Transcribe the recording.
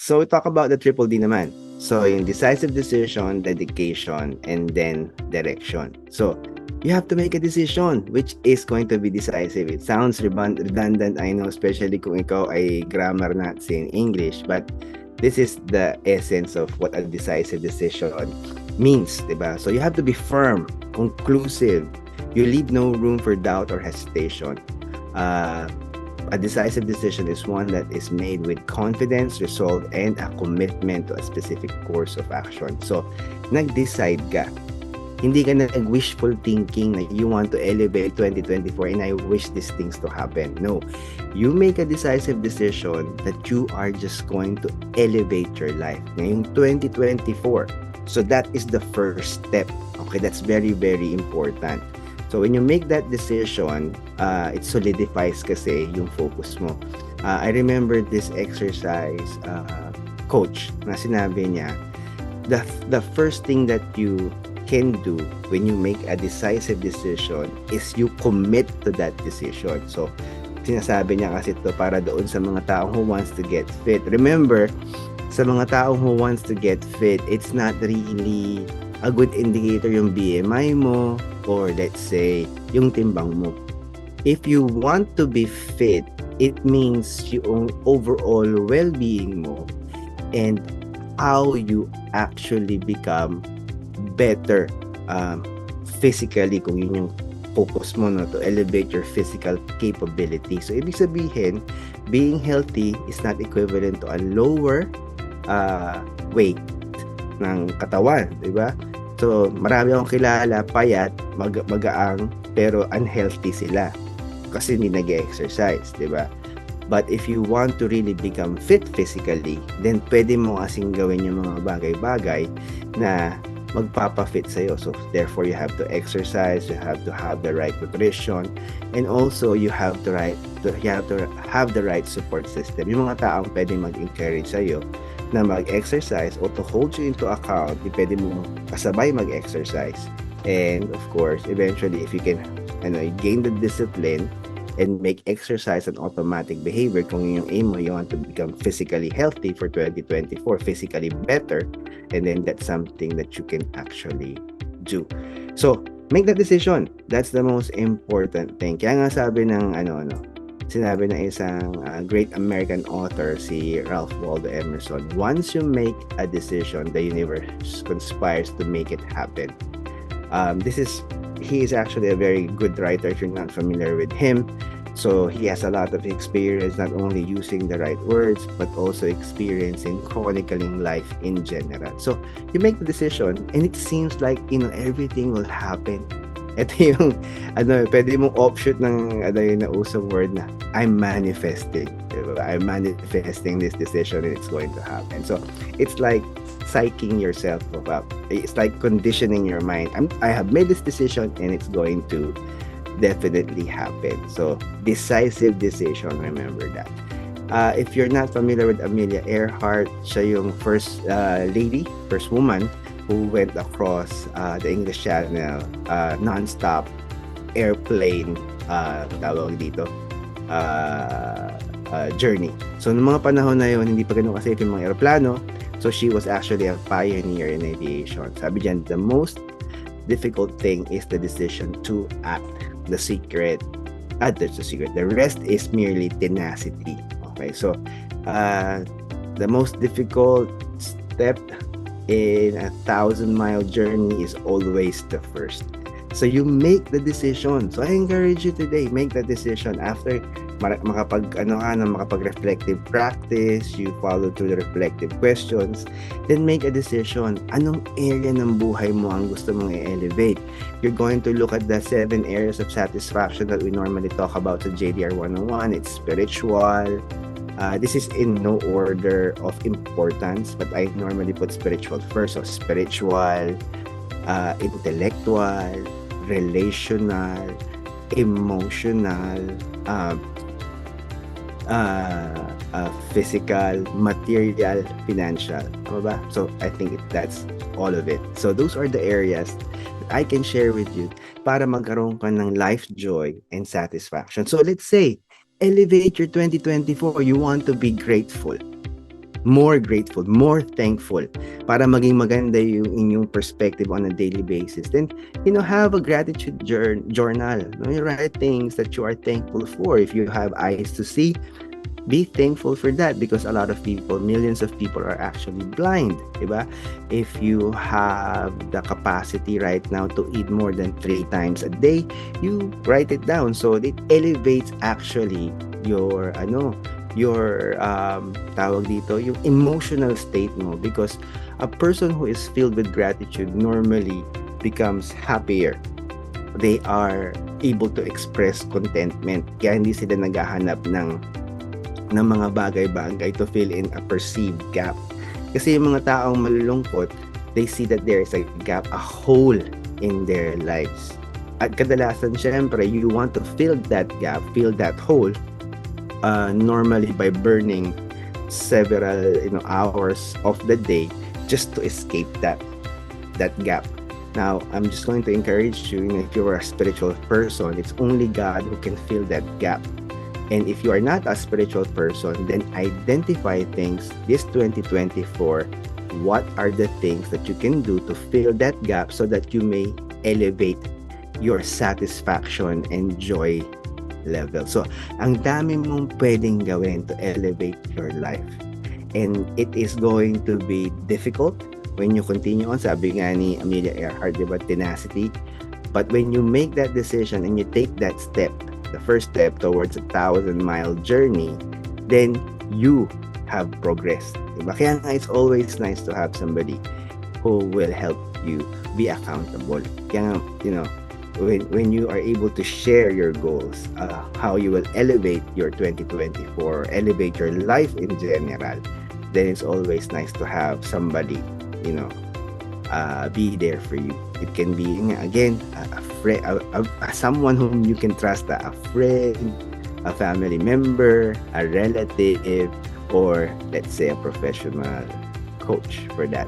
So we talk about the triple D naman. So yung decisive decision, dedication, and then direction. So you have to make a decision which is going to be decisive. It sounds redundant, I know, especially kung ikaw ay grammar Nazi in English, but this is the essence of what a decisive decision means, diba? So you have to be firm, conclusive. You leave no room for doubt or hesitation. A decisive decision is one that is made with confidence, resolve, and a commitment to a specific course of action. So, nag-decide ka. Hindi ka nag-wishful thinking na you want to elevate 2024 and I wish these things to happen. No. You make a decisive decision that you are just going to elevate your life ngayong 2024. So, that is the first step. Okay, that's very, very important. So when you make that decision, it solidifies kasi yung focus mo. I remember this exercise coach na sinabi niya, the first thing that you can do when you make a decisive decision is you commit to that decision. So sinasabi niya kasi ito para doon sa mga taong who wants to get fit. Remember, sa mga taong who wants to get fit, it's not really a good indicator yung BMI mo or let's say yung timbang mo. If you want to be fit, it means yung overall well-being mo and how you actually become better physically, kung yun yung focus mo, no, to elevate your physical capability. So ibig sabihin, being healthy is not equivalent to a lower weight ng katawan, di ba? So, marami akong kilala, payat, magaang, pero unhealthy sila kasi hindi nag-exercise, di ba? But if you want to really become fit physically, then pwede mo kasing gawin yung mga bagay-bagay na magpapa-fit sa'yo. So, therefore, you have to exercise, you have to have the right nutrition, and also, you have to have the right support system. Yung mga taong pwede mag-encourage sa'yo na mag-exercise or to hold you into account, pwede mo kasabay mag-exercise. And of course, eventually, if you can gain the discipline and make exercise an automatic behavior, kung yung aim mo, you want to become physically healthy for 2024, physically better, and then that's something that you can actually do. So, make that decision. That's the most important thing. Kaya nga sabi ng sinabi ng isang great American author, si Ralph Waldo Emerson, once you make a decision, the universe conspires to make it happen. He is actually a very good writer if you're not familiar with him. So he has a lot of experience, not only using the right words, but also experiencing chronicling life in general. So you make the decision and it seems like, everything will happen. Ito yung, pwede mong offshoot ng, yung nausang word na, I'm manifesting. Diba? I'm manifesting this decision and it's going to happen. So, it's like psyching yourself up. It's like conditioning your mind. I have made this decision and it's going to definitely happen. So, decisive decision, remember that. If you're not familiar with Amelia Earhart, siya yung first woman who went across the English Channel non-stop airplane tawag dito journey. So noong mga panahon na yun, hindi pa ganun kasi yung mga aeroplano. So she was actually a pioneer in aviation. Sabi dyan, the most difficult thing is the decision to act. The rest is merely tenacity. Okay, so the most difficult step in a 1,000-mile journey is always the first. So you make the decision. So I encourage you today, make the decision after makapag-reflective practice, you follow through the reflective questions, then make a decision. Anong area ng buhay mo ang gusto mong i-elevate? You're going to look at the 7 areas of satisfaction that we normally talk about sa JDR101. It's spiritual. This is in no order of importance, but I normally put spiritual first. So spiritual, intellectual, relational, emotional, physical, material, financial. Tama ba? So I think that's all of it. So those are the areas that I can share with you para magkaroon ka ng life joy and satisfaction. So let's say, elevate your 2024. You want to be grateful. more grateful, more thankful, para maging maganda yung inyong perspective on a daily basis. Then, have a gratitude journal. You write things that you are thankful for. If you have eyes to see, be thankful for that, because a lot of people, millions of people are actually blind, diba? If you have the capacity right now to eat more than 3 times a day, you write it down, so it elevates actually your tawag dito, yung emotional state mo, because a person who is filled with gratitude normally becomes happier. They are able to express contentment, kaya hindi sila naghahanap ng mga bagay-bagay to fill in a perceived gap. Kasi yung mga taong malulungkot, they see that there is a gap, a hole in their lives. At kadalasan, syempre, you want to fill that gap, fill that hole, normally by burning several hours of the day just to escape that gap. Now, I'm just going to encourage you, if you're a spiritual person, it's only God who can fill that gap. And if you are not a spiritual person, then identify things this 2024. What are the things that you can do to fill that gap so that you may elevate your satisfaction and joy level? So, ang dami mong pwedeng gawin to elevate your life. And it is going to be difficult when you continue on. Sabi nga ni Amelia Earhart, diba, tenacity. But when you make that decision and you take that step, the first step towards a 1,000-mile journey, then you have progressed. Diba? Kaya nga, it's always nice to have somebody who will help you be accountable. Kaya nga, when you are able to share your goals, how you will elevate your 2024, elevate your life in general, then it's always nice to have somebody, be there for you. It can be, again, a friend, someone whom you can trust, a friend, a family member, a relative, or let's say a professional coach for that